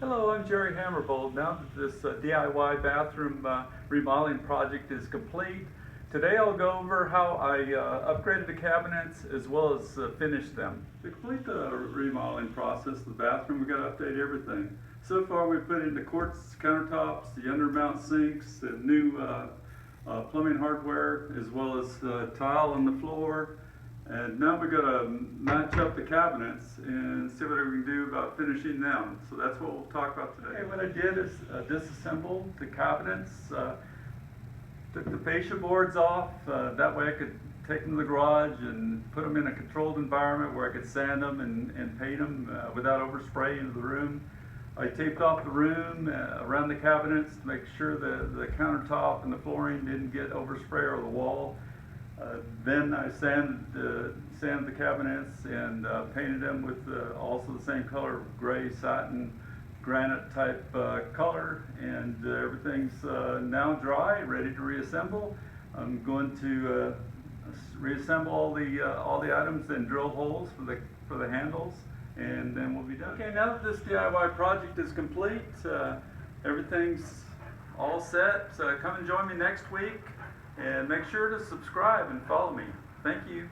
Hello, I'm Jerry Hammerbold. Now that this DIY bathroom remodeling project is complete, today I'll go over how I upgraded the cabinets as well as finished them. To complete the remodeling process of the bathroom, we've got to update everything. So far we've put in the quartz countertops, the undermount sinks, the new plumbing hardware, as well as tile on the floor. And now we've got to match up the cabinets and see what we can do about finishing them. So that's what we'll talk about today. Okay, what I did is disassemble the cabinets, took the fascia boards off. That way I could take them to the garage and put them in a controlled environment where I could sand them and paint them without overspray into the room. I taped off the room around the cabinets to make sure that the countertop and the flooring didn't get overspray or the wall. Then I sanded the cabinets and painted them with also the same color, gray satin granite type color, and everything's now dry, ready to reassemble. I'm going to reassemble all the items and drill holes for the handles, and then we'll be done. Okay, now that this DIY project is complete, everything's all set. Come and join me next week. And make sure to subscribe and follow me. Thank you.